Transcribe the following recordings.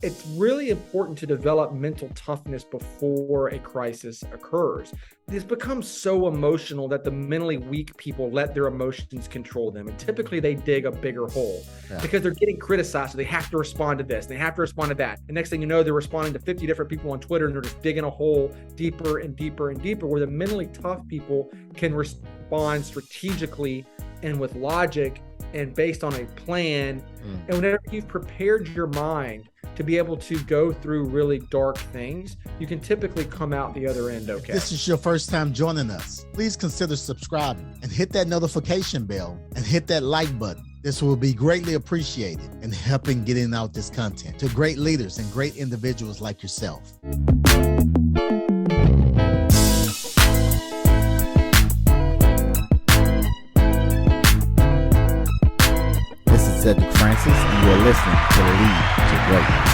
it's really important to develop mental toughness before a crisis occurs. This becomes so emotional that the mentally weak people let their emotions control them. And typically they dig a bigger hole because they're getting criticized. So they have to respond to this. They have to respond to that. The next thing you know, they're responding to 50 different people on Twitter and they're just digging a hole deeper and deeper and deeper, where the mentally tough people can respond strategically and with logic and based on a plan. And whenever you've prepared your mind to be able to go through really dark things, you can typically come out the other end okay. If this is your first time joining us, please consider subscribing and hit that notification bell and hit that like button. This will be greatly appreciated in helping getting out this content to great leaders and great individuals like yourself. This is Cedric Francis, and you're listening to Lead to Greatness.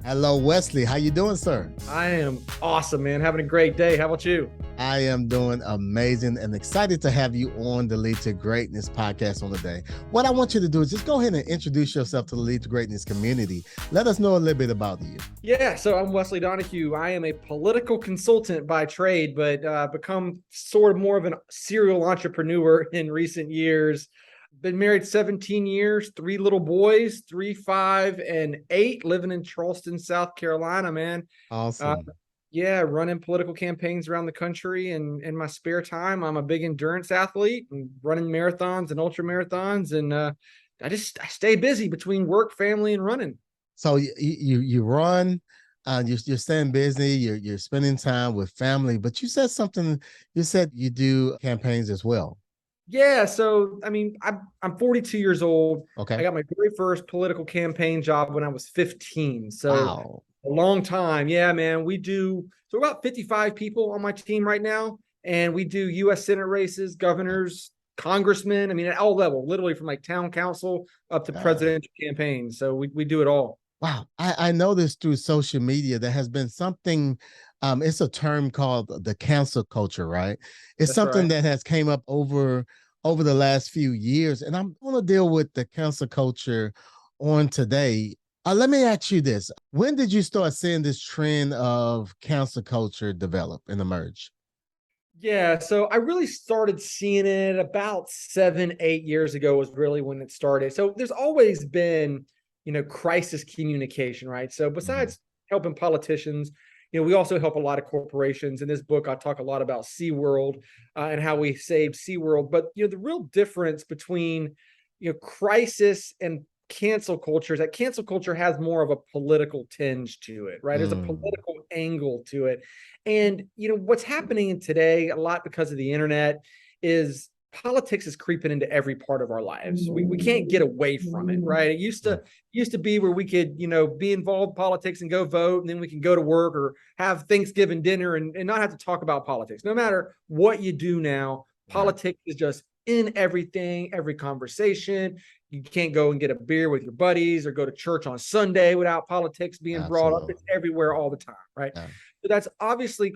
Hello, Wesley. How you doing, sir? I am awesome, man. Having a great day. How about you? I am doing amazing and excited to have you on the Lead to Greatness podcast on the day. What I want you to do is just go ahead and introduce yourself to the Lead to Greatness community. Let us know a little bit about you. Yeah, so I'm Wesley Donehue. I am a political consultant by trade, but become sort of more of a serial entrepreneur in recent years. Been married 17 years, 3 little boys, 3, 5, and 8, living in Charleston, South Carolina, man. Awesome. Yeah, running political campaigns around the country. And in my spare time, I'm a big endurance athlete and running marathons and ultra marathons. And I stay busy between work, family, and running. So you run, you're staying busy, you're spending time with family, but you said something, you said you do campaigns as well. Yeah, so I mean, I'm 42 years old. Okay. I got my very first political campaign job when I was 15. So wow. A long time. Yeah, man. So about 55 people on my team right now, and we do U.S. Senate races, governors, congressmen. I mean, at all levels, literally from like town council up to presidential campaigns. So we do it all. Wow. I know this through social media. There has been something, it's a term called the cancel culture, right? It's That's something right. that has came up over the last few years. And I'm going to deal with the cancel culture on today. Let me ask you this. When did you start seeing this trend of cancel culture develop and emerge? Yeah, so I really started seeing it about 7, 8 years ago was really when it started. So there's always been, crisis communication, right? So besides helping politicians, we also help a lot of corporations. In this book, I talk a lot about SeaWorld and how we saved SeaWorld. But, the real difference between, crisis and cancel culture is that cancel culture has more of a political tinge to it, right? There's a political angle to it. And, what's happening today, a lot because of the internet, is politics is creeping into every part of our lives. We can't get away from it, right? It used to be where we could, be involved in politics and go vote, and then we can go to work or have Thanksgiving dinner and not have to talk about politics. No matter what you do now, politics is just in everything, every conversation. You can't go and get a beer with your buddies or go to church on Sunday without politics being brought up. It's everywhere all the time, right? Yeah. So that's obviously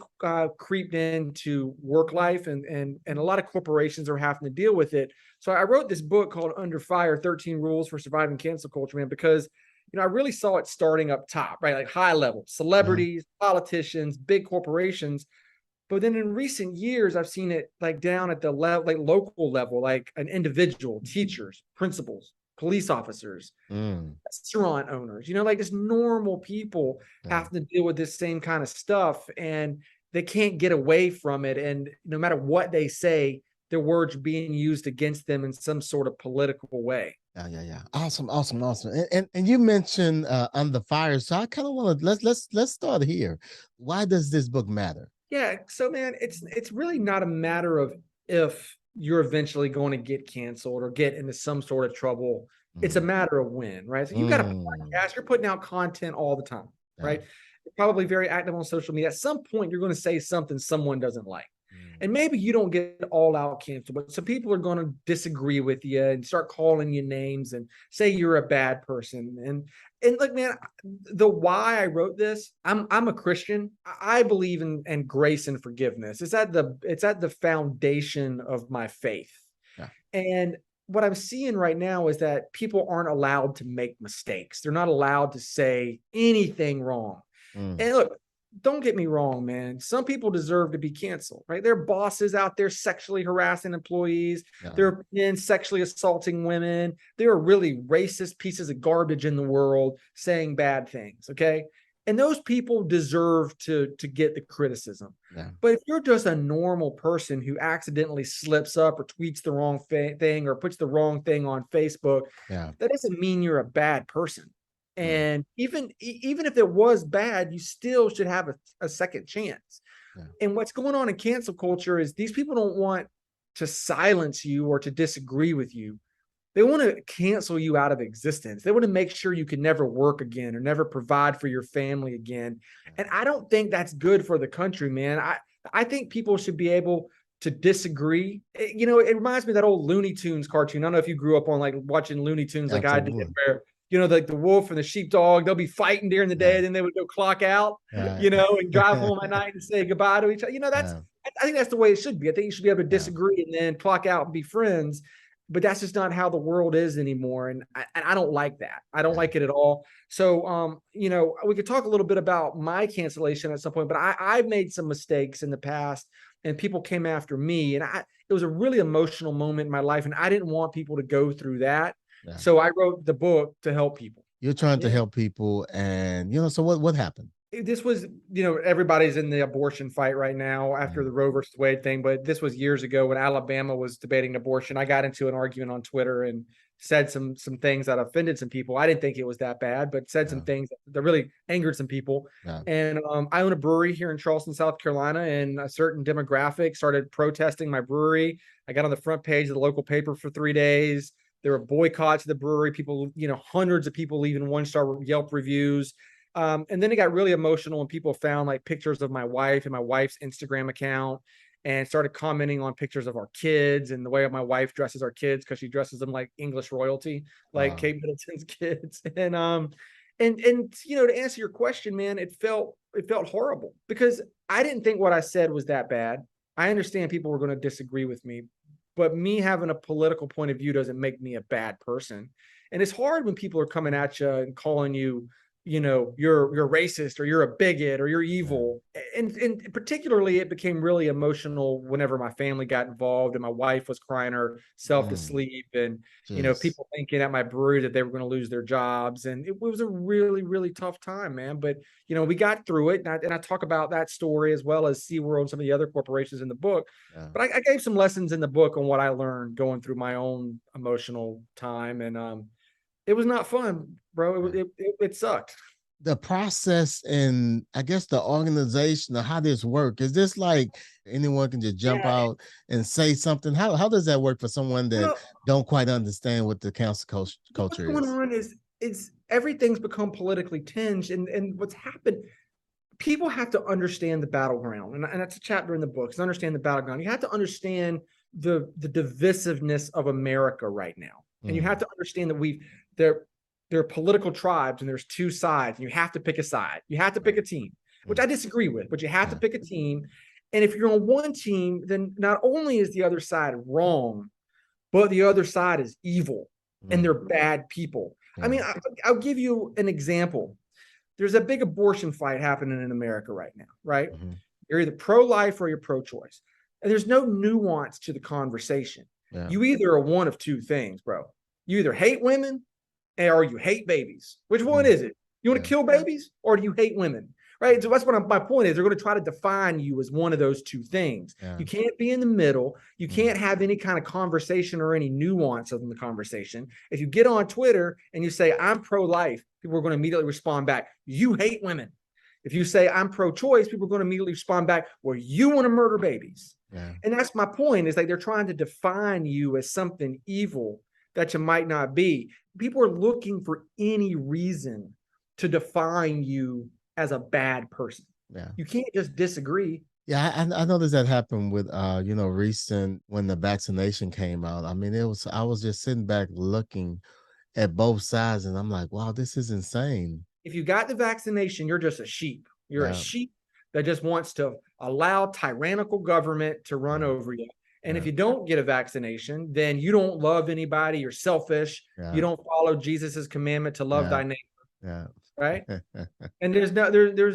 creeped into work life, and a lot of corporations are having to deal with it. So I wrote this book called Under Fire, 13 Rules for Surviving Cancel Culture, man, because I really saw it starting up top, right? Like high level, celebrities, politicians, big corporations. But then in recent years, I've seen it like down at the level, like local level, like an individual, teachers, principals, police officers, restaurant owners, like just normal people have to deal with this same kind of stuff, and they can't get away from it. And no matter what they say, their words are being used against them in some sort of political way. Yeah. Awesome. And you mentioned Under Fire, so I kind of want to let's start here. Why does this book matter? Yeah, so man, it's really not a matter of if you're eventually going to get canceled or get into some sort of trouble. It's a matter of when, right? So you've got a podcast, you're putting out content all the time, right? You're probably very active on social media. At some point, you're going to say something someone doesn't like. And maybe you don't get all out canceled, but some people are going to disagree with you and start calling you names and say you're a bad person. And look, man, the why I wrote this, I'm a Christian. I believe in grace and forgiveness. It's at the foundation of my faith. Yeah. And what I'm seeing right now is that people aren't allowed to make mistakes. They're not allowed to say anything wrong. Mm, And look, don't get me wrong, man. Some people deserve to be canceled, right? There are bosses out there sexually harassing employees. yeah. There are men sexually assaulting women. There are really racist pieces of garbage in the world saying bad things, okay? And those people deserve to get the criticism. Yeah. But if you're just a normal person who accidentally slips up or tweets the wrong thing or puts the wrong thing on Facebook, Yeah. that doesn't mean you're a bad person. Mm, And even if it was bad, you still should have a second chance. yeah. And what's going on in cancel culture is these people don't want to silence you or to disagree with you. They want to cancel you out of existence. They want to make sure you can never work again or never provide for your family again. And I don't think that's good for the country, man. I think people should be able to disagree. You know, it reminds me of that old Looney Tunes cartoon. I don't know if you grew up on like watching Looney Tunes like I did, Absolutely. where like the wolf and the sheepdog, they'll be fighting during the day, Yeah. and then they would go clock out, Right. and drive home at night and say goodbye to each other. Yeah. I think that's the way it should be. I think you should be able to Yeah. disagree and then clock out and be friends. But that's just not how the world is anymore. And I don't like that. I don't Yeah. like it at all. So, we could talk a little bit about my cancellation at some point, but I've made some mistakes in the past and people came after me. And it was a really emotional moment in my life. And I didn't want people to go through that. Yeah. So I wrote the book to help people. You're trying to Yeah. help people, and so what happened? This was, everybody's in the abortion fight right now after Yeah. the Roe versus Wade thing, but this was years ago when Alabama was debating abortion. I got into an argument on Twitter and said some things that offended some people. I didn't think it was that bad, but said some Yeah. things that really angered some people. Yeah. And I own a brewery here in Charleston, South Carolina, and a certain demographic started protesting my brewery. I got on the front page of the local paper for 3 days. There were boycotts of the brewery. People, hundreds of people leaving 1-star Yelp reviews. And then it got really emotional when people found like pictures of my wife and my wife's Instagram account and started commenting on pictures of our kids and the way my wife dresses our kids, because she dresses them like English royalty, like Wow. Kate Middleton's kids. And to answer your question, man, it felt horrible because I didn't think what I said was that bad. I understand people were going to disagree with me, but me having a political point of view doesn't make me a bad person. And it's hard when people are coming at you and calling you, you're racist or you're a bigot or you're evil. And particularly it became really emotional whenever my family got involved and my wife was crying herself to sleep, and Jeez. people thinking at my brewery that they were going to lose their jobs. And it was a really, really tough time, man. But we got through it. And I talk about that story as well as SeaWorld and some of the other corporations in the book. Yeah. But I gave some lessons in the book on what I learned going through my own emotional time. And it was not fun, bro. It sucked. The process and I guess the organization of how this work, is this like anyone can just jump Yeah. out and say something? How does that work for someone that Well, don't quite understand what the council what's culture going is? on is everything's become politically tinged, and what's happened. People have to understand the battleground, and that's a chapter in the book. Is understand the battleground. You have to understand the divisiveness of America right now, and you have to understand that there are political tribes and there's two sides, and you have to pick a side. You have to pick a team, which I disagree with, but you have to pick a team. And if you're on one team, then not only is the other side wrong, but the other side is evil and they're bad people. I mean, I'll give you an example. There's a big abortion fight happening in America right now, right? You're either pro-life or you're pro-choice. And there's no nuance to the conversation. Yeah. You either are one of two things, bro. You either hate women or you hate babies. Which one is it? You want to kill babies or do you hate women? Right. So that's what my point is. They're going to try to define you as one of those two things. Yeah. You can't be in the middle. You can't have any kind of conversation or any nuance in the conversation. If you get on Twitter and you say, I'm pro-life, people are going to immediately respond back, you hate women. If you say, I'm pro-choice, people are going to immediately respond back, well, you want to murder babies. Yeah. And that's my point, is like they're trying to define you as something evil that you might not be. People are looking for any reason to define you as a bad person. Yeah. You can't just disagree. Yeah, I noticed that happened with recent when the vaccination came out. I mean, I was just sitting back looking at both sides and I'm like, wow, this is insane. If you got the vaccination, you're just a sheep. You're a sheep that just wants to allow tyrannical government to run over you. And if Yeah. you don't get a vaccination, then you don't love anybody. You're selfish. You Yeah. don't follow Jesus's commandment to love Yeah. thy neighbor, Yeah. right? And there's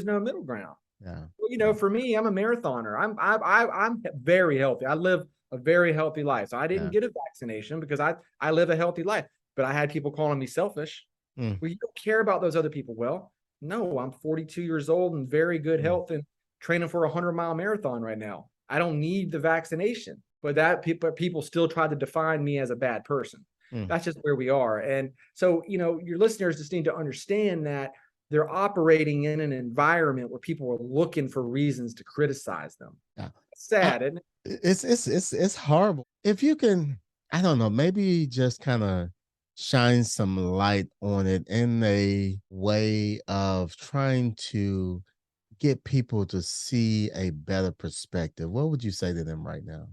no middle ground. Yeah. Well, Yeah. for me, I'm a marathoner. I'm very healthy. I live a very healthy life. So I didn't Yeah. get a vaccination because I live a healthy life. But I had people calling me selfish. Mm, Well, you don't care about those other people. Well, no, I'm 42 years old and very good mm, health and training for a 100-mile marathon right now. I don't need the vaccination, but that people still try to define me as a bad person. mm. That's just where we are. And so, your listeners just need to understand that they're operating in an environment where people are looking for reasons to criticize them. Yeah. I, Sad, isn't it? it's horrible. If you can, I don't know, maybe just kind of shine some light on it in a way of trying to get people to see a better perspective. What would you say to them right now?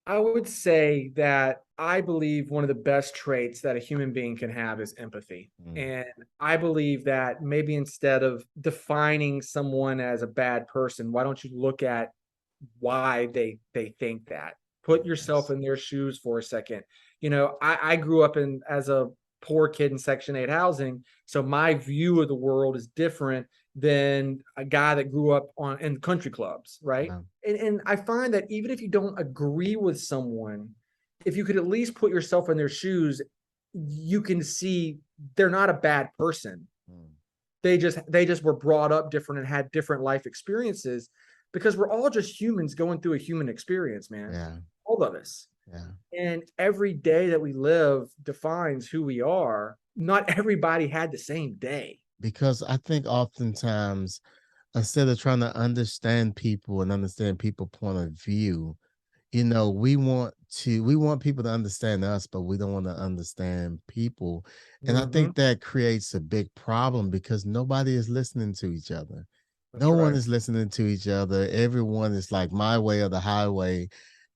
I would say that I believe one of the best traits that a human being can have is empathy. Mm, And I believe that maybe instead of defining someone as a bad person, why don't you look at why they think that? Put yourself yes. in their shoes for a second. I grew up as a poor kid in Section 8 housing, so my view of the world is different than a guy that grew up in country clubs, right? Yeah. And I find that even if you don't agree with someone, if you could at least put yourself in their shoes, you can see they're not a bad person. Mm, They just were brought up different and had different life experiences, because we're all just humans going through a human experience, man. yeah. All of us. Yeah. And every day that we live defines who we are. Not everybody had the same day. Because I think oftentimes, instead of trying to understand people and understand people's point of view, we want people to understand us, but we don't want to understand people. And I Hmm. think that creates a big problem because nobody is listening to each other. That's No one right. is listening to each other. Everyone is like my way or the highway,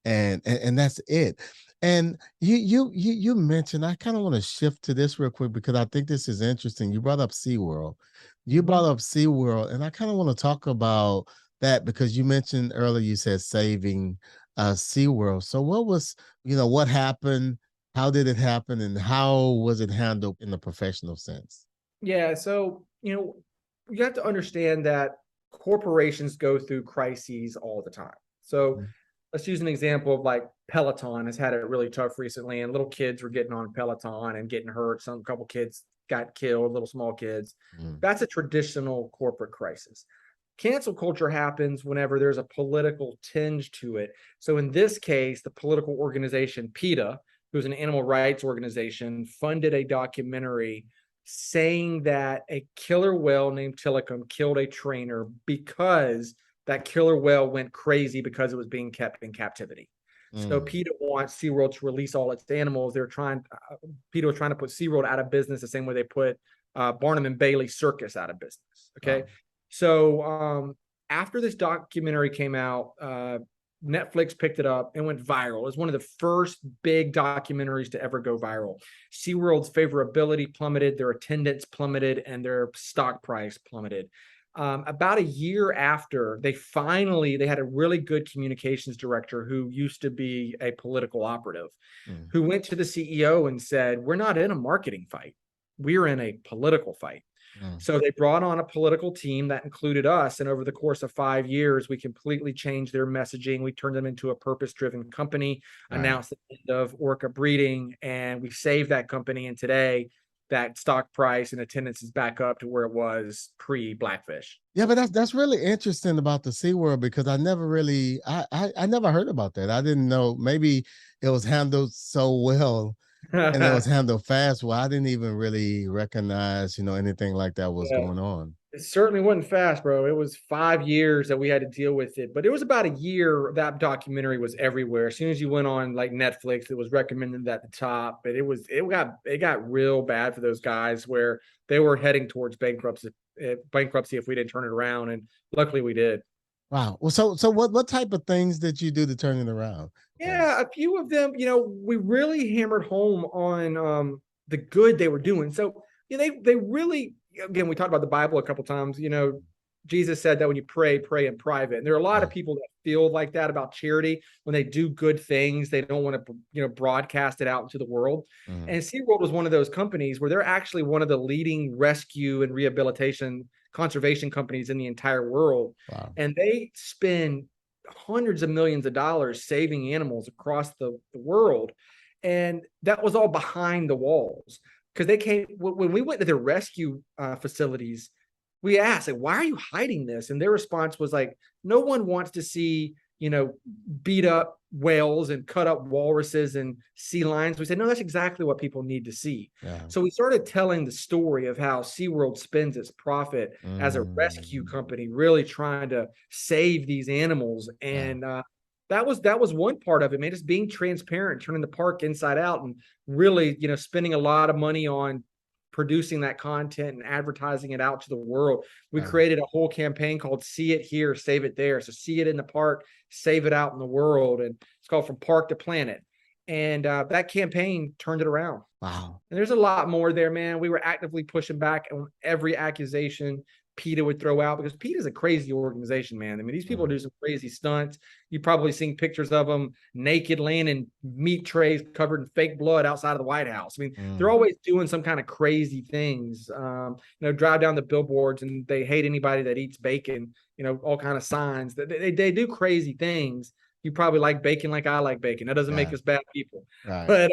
and that's it. And you mentioned, I kind of want to shift to this real quick because I think this is interesting. You brought up SeaWorld. You brought Hmm. up SeaWorld, and I kind of want to talk about that because you mentioned earlier you said saving SeaWorld. So what happened? How did it happen? And how was it handled in the professional sense? Yeah. So, you have to understand that corporations go through crises all the time. So Mm, let's use an example of like Peloton has had it really tough recently, and little kids were getting on Peloton and getting hurt. Some couple kids got killed, little small kids. mm, That's a traditional corporate crisis. Cancel culture happens whenever there's a political tinge to it. So in this case, the political organization PETA, who's an animal rights organization, funded a documentary saying that a killer whale named Tilikum killed a trainer because that killer whale went crazy because it was being kept in captivity. So mm. PETA wants SeaWorld to release all its animals. PETA was trying to put SeaWorld out of business the same way they put Barnum and Bailey Circus out of business. Okay. Wow. So after this documentary came out, Netflix picked it up and went viral. It was one of the first big documentaries to ever go viral. SeaWorld's favorability plummeted, their attendance plummeted, and their stock price plummeted. About a year after, they had a really good communications director who used to be a political operative, Mm, who went to the CEO and said, "We're not in a marketing fight. We're in a political fight." mm. So they brought on a political team that included us. And over the course of 5 years, we completely changed their messaging. We turned them into a purpose-driven company, Right. announced the end of orca breeding, and we saved that company. And today, that stock price and attendance is back up to where it was pre-Blackfish. Yeah, but that's really interesting about the SeaWorld because I never really I never heard about that. I didn't know maybe it was handled so well and it was handled fast. Well, I didn't even really recognize, anything like that was Yeah. going on. It certainly wasn't fast, bro. It was 5 years that we had to deal with it. But it was about a year that documentary was everywhere. As soon as you went on like Netflix, it was recommended at the top. But it got real bad for those guys where they were heading towards bankruptcy if we didn't turn it around. And luckily we did. Wow. Well, so what type of things did you do to turn it around? Yeah, a few of them, we really hammered home on the good they were doing. So, they really, again, we talked about the Bible a couple times, Jesus said that when you pray, pray in private. And there are a lot of people that feel like that about charity. When they do good things, they don't want to, broadcast it out into the world. And SeaWorld was one of those companies where they're actually one of the leading rescue and rehabilitation conservation companies in the entire world. Wow. And they spend hundreds of millions of dollars saving animals across the world. And that was all behind the walls. Because they came, when we went to their rescue facilities, we asked, like, why are you hiding this? And their response was like, no one wants to see, beat up whales and cut up walruses and sea lions. We said, no, that's exactly what people need to see. Yeah. So we started telling the story of how SeaWorld spends its profit as a rescue company, really trying to save these animals. And that was one part of it, man, just being transparent, turning the park inside out, and really, spending a lot of money on producing that content and advertising it out to the world. We created a whole campaign called See It Here, Save It There. So see it in the park, save it out in the world. And it's called From Park to Planet. And that campaign turned it around. Wow. And there's a lot more there, man. We were actively pushing back on every accusation PETA would throw out, because PETA is a crazy organization, man. I mean, these people do some crazy stunts. You've probably seen pictures of them naked, laying in meat trays covered in fake blood outside of the White House. I mean, they're always doing some kind of crazy things. Drive down the billboards and they hate anybody that eats bacon. All kind of signs. They do crazy things. You probably like bacon like I like bacon. That doesn't make us bad people. Right.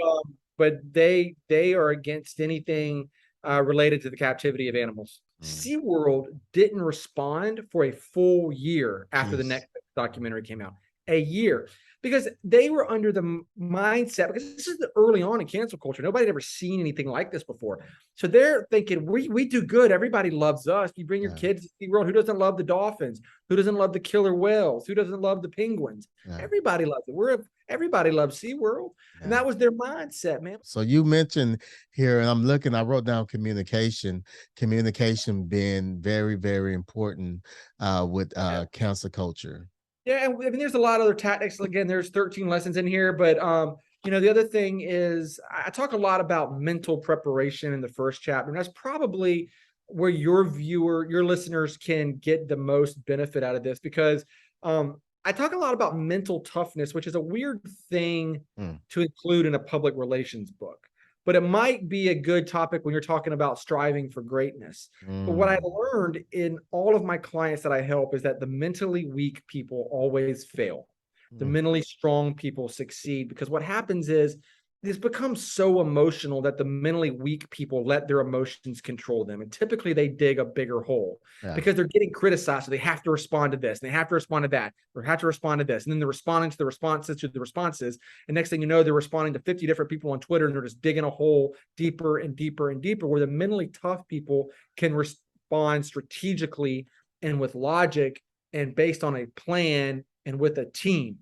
But they are against anything related to the captivity of animals. SeaWorld didn't respond for a full year after the Netflix documentary came out. A year. Because they were under the mindset, because this is the early on in cancel culture. Nobody had ever seen anything like this before. So they're thinking, we do good. Everybody loves us. You bring your kids to SeaWorld. Who doesn't love the dolphins? Who doesn't love the killer whales? Who doesn't love the penguins? Everybody loves it. Everybody loves SeaWorld. And that was their mindset, man. So you mentioned here, and I wrote down communication being very, very important with cancel culture. Yeah, I mean, there's a lot of other tactics. Again, there's 13 lessons in here, but the other thing is I talk a lot about mental preparation in the first chapter, and that's probably where your listeners can get the most benefit out of this, because I talk a lot about mental toughness, which is a weird thing to include in a public relations book, but it might be a good topic when you're talking about striving for greatness. But what I learned in all of my clients that I help is that the mentally weak people always fail. The mentally strong people succeed, because what happens is this becomes so emotional that the mentally weak people let their emotions control them. And typically they dig a bigger hole because they're getting criticized. So they have to respond to this, and they have to respond to that, or have to respond to this. And then they're responding to the responses. And next thing you know, they're responding to 50 different people on Twitter, and they're just digging a hole deeper and deeper and deeper, where the mentally tough people can respond strategically and with logic and based on a plan and with a team.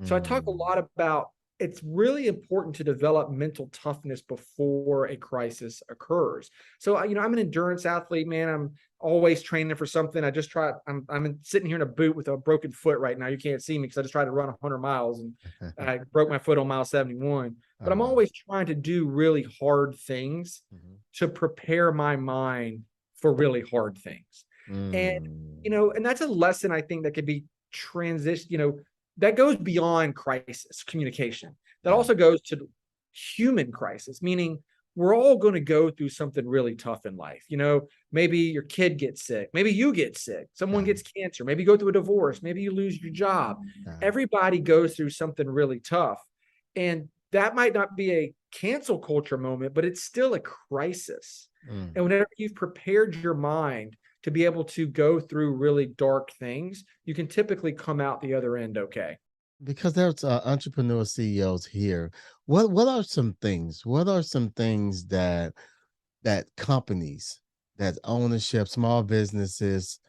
So I talk a lot about, it's really important to develop mental toughness before a crisis occurs. So, I'm an endurance athlete, man. I'm always training for something. I'm sitting here in a boot with a broken foot right now. You can't see me because I just tried to run 100 miles and I broke my foot on mile 71. But I'm always trying to do really hard things to prepare my mind for really hard things. And, and that's a lesson I think that could be that goes beyond crisis communication. That also goes to human crisis, meaning we're all going to go through something really tough in life. Maybe your kid gets sick. Maybe you get sick. Someone gets cancer. Maybe you go through a divorce. Maybe you lose your job. Everybody goes through something really tough. And that might not be a cancel culture moment, but it's still a crisis. And whenever you've prepared your mind to be able to go through really dark things, you can typically come out the other end okay. Because there's entrepreneur CEOs here. What are some things? What are some things that companies, that ownership, small businesses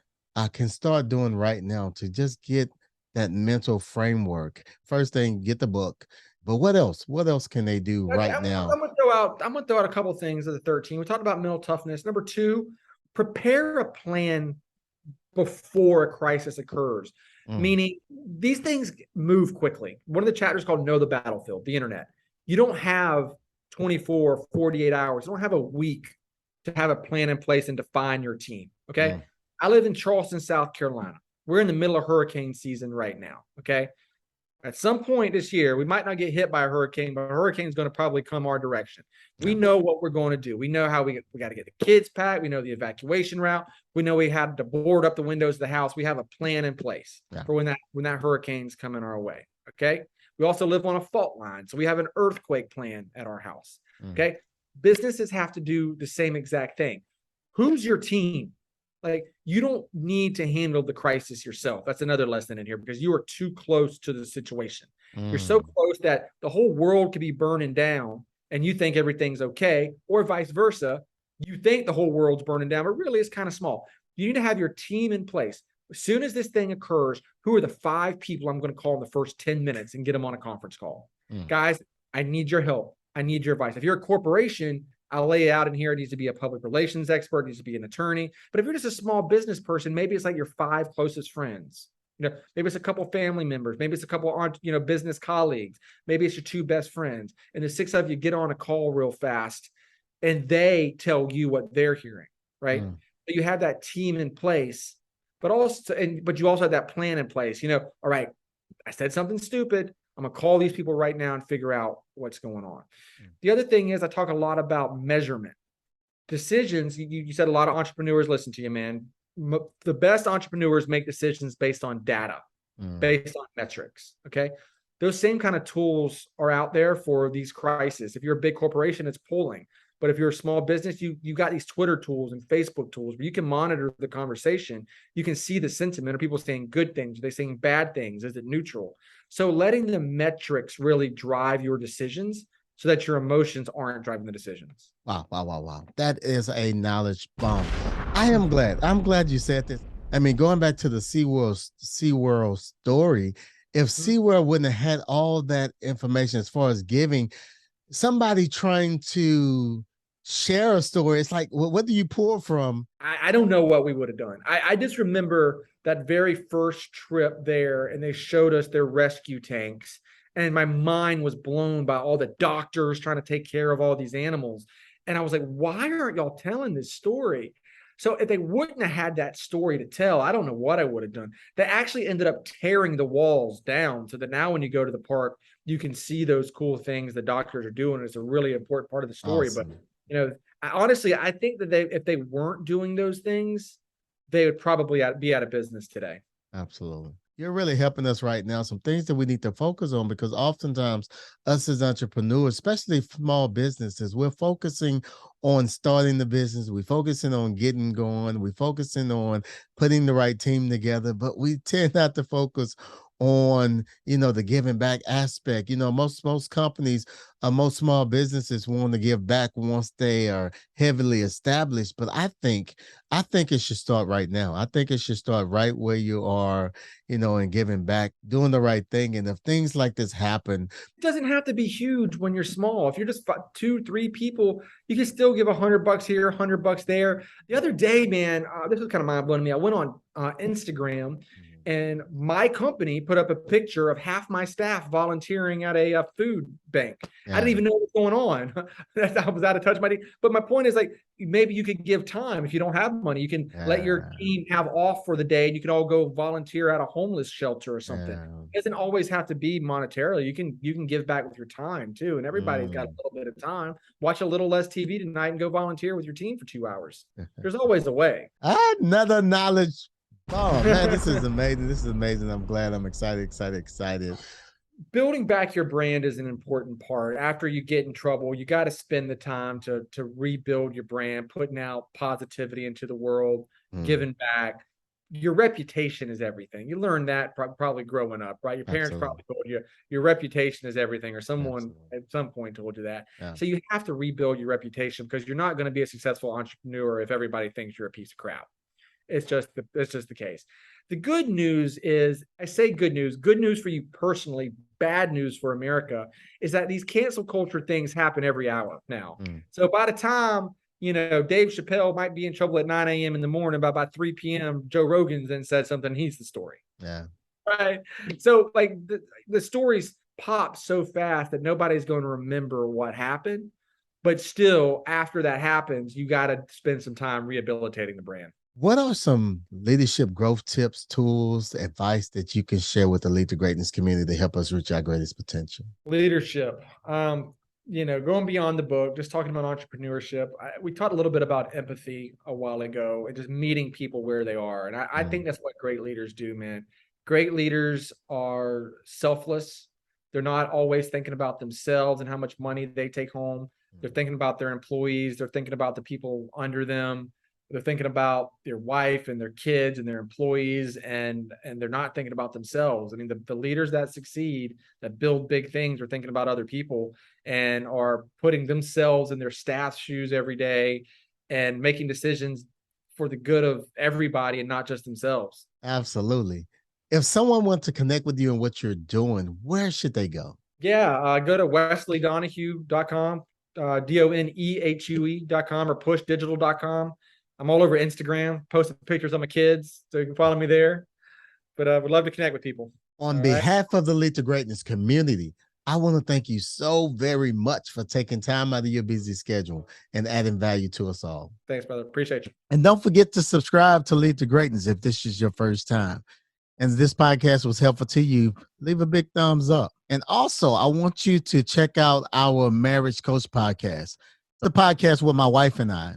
can start doing right now to just get that mental framework? First thing, get the book. But what else? What else can they do right now? I'm gonna throw out a couple of things of the 13. We talked about mental toughness. Number 2, prepare a plan before a crisis occurs. Meaning these things move quickly. One of the chapters called Know the Battlefield, the internet. You don't have 24, 48 hours. You don't have a week to have a plan in place and define your team. Okay. I live in Charleston, South Carolina. We're in the middle of hurricane season right now. Okay. At some point this year, we might not get hit by a hurricane, but a hurricane is going to probably come our direction. We know what we're going to do. We know how we got to get the kids packed. We know the evacuation route. We know we have to board up the windows of the house. We have a plan in place for when that hurricane's coming our way. Okay. We also live on a fault line, so we have an earthquake plan at our house. Okay. Businesses have to do the same exact thing. Who's your team? Like, you don't need to handle the crisis yourself. That's another lesson in here, because you are too close to the situation. You're so close that the whole world could be burning down and you think everything's okay, or vice versa. You think the whole world's burning down, but really it's kind of small. You need to have your team in place. As soon as this thing occurs, who are the 5 people I'm going to call in the first 10 minutes and get them on a conference call? Guys, I need your help. I need your advice. If you're a corporation, I'll lay it out in here. It needs to be a public relations expert, it needs to be an attorney. But if you're just a small business person, maybe it's like your 5 closest friends. Maybe it's a couple family members. Maybe it's a couple, business colleagues. Maybe it's your 2 best friends. And the 6 of you get on a call real fast and they tell you what they're hearing, right? So you have that team in place, but you also have that plan in place. All right, I said something stupid. I'm going to call these people right now and figure out what's going on. The other thing is, I talk a lot about measurement. Decisions, you said a lot of entrepreneurs listen to you, man. The best entrepreneurs make decisions based on data, based on metrics, okay? Those same kind of tools are out there for these crises. If you're a big corporation, it's polling. But if you're a small business, you got these Twitter tools and Facebook tools where you can monitor the conversation. You can see the sentiment. Are people saying good things? Are they saying bad things? Is it neutral? So letting the metrics really drive your decisions so that your emotions aren't driving the decisions. Wow. That is a knowledge bomb. I'm glad you said this. I mean, going back to the SeaWorld story, if SeaWorld wouldn't have had all that information as far as giving, somebody trying to share a story, it's like, well, what do you pull from? I don't know what we would have done. I just remember that very first trip there, and they showed us their rescue tanks, and my mind was blown by all the doctors trying to take care of all these animals. And I was like, why aren't y'all telling this story? So if they wouldn't have had that story to tell, I don't know what I would have done. They actually ended up tearing the walls down so that now when you go to the park, you can see those cool things the doctors are doing. It's a really important part of the story. Awesome. But, I think that if they weren't doing those things, they would probably be out of business today. Absolutely. You're really helping us right now. Some things that we need to focus on, because oftentimes us as entrepreneurs, especially small businesses, we're focusing on starting the business. We're focusing on getting going. We're focusing on putting the right team together, but we tend not to focus on, the giving back aspect. Most companies, most small businesses want to give back once they are heavily established. But I think it should start right now. I think it should start right where you are, and giving back, doing the right thing. And if things like this happen, it doesn't have to be huge when you're small. If you're just 2-3 people, you can still give $100 here, $100 there. The other day, man, this was kind of mind blowing to me. I went on Instagram, and my company put up a picture of half my staff volunteering at a food bank. I didn't even know what was going on. I was out of touch with my team. But my point is, like, maybe you could give time. If you don't have money, you can let your team have off for the day, and you can all go volunteer at a homeless shelter or something. It doesn't always have to be monetarily. You can give back with your time too. And everybody's got a little bit of time. Watch a little less TV tonight and go volunteer with your team for 2 hours. There's always a way. Another knowledge. Oh man, this is amazing. I'm glad. I'm excited. Building back your brand is an important part. After you get in trouble, you got to spend the time to rebuild your brand, putting out positivity into the world, giving back. Your reputation is everything. You learned that probably growing up, right? Your parents probably told you your reputation is everything, or someone at some point told you that. So you have to rebuild your reputation, because you're not going to be a successful entrepreneur if everybody thinks you're a piece of crap. It's just the case. The good news is, I say good news for you personally, bad news for America, is that these cancel culture things happen every hour now. So by the time, Dave Chappelle might be in trouble at 9 a.m. in the morning, but by 3 p.m., Joe Rogan's then said something, he's the story. Yeah. Right. So like the stories pop so fast that nobody's going to remember what happened. But still, after that happens, you got to spend some time rehabilitating the brand. What are some leadership growth tips, tools, advice that you can share with the Lead to Greatness community to help us reach our greatest potential? Leadership. Going beyond the book, just talking about entrepreneurship. We talked a little bit about empathy a while ago and just meeting people where they are. And I think that's what great leaders do, man. Great leaders are selfless. They're not always thinking about themselves and how much money they take home. They're thinking about their employees. They're thinking about the people under them. They're thinking about their wife and their kids and their employees, and they're not thinking about themselves. I mean, the leaders that succeed, that build big things, are thinking about other people and are putting themselves in their staff's shoes every day and making decisions for the good of everybody and not just themselves. Absolutely. If someone wants to connect with you and what you're doing, where should they go? Yeah, go to WesleyDonehue.com, DONEHUE.com, or pushdigital.com. I'm all over Instagram, posting pictures of my kids, so you can follow me there. But I would love to connect with people. On behalf of the Lead to Greatness community, I want to thank you so very much for taking time out of your busy schedule and adding value to us all. Thanks, brother. Appreciate you. And don't forget to subscribe to Lead to Greatness if this is your first time. And this podcast was helpful to you, leave a big thumbs up. And also, I want you to check out our Marriage Coach podcast, the podcast with my wife and I.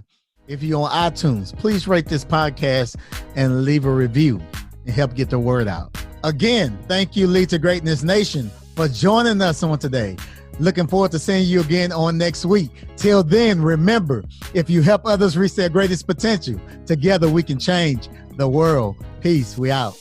If you're on iTunes, please rate this podcast and leave a review and help get the word out. Again, thank you, Lead to Greatness Nation, for joining us on today. Looking forward to seeing you again on next week. Till then, remember, if you help others reach their greatest potential, together we can change the world. Peace. We out.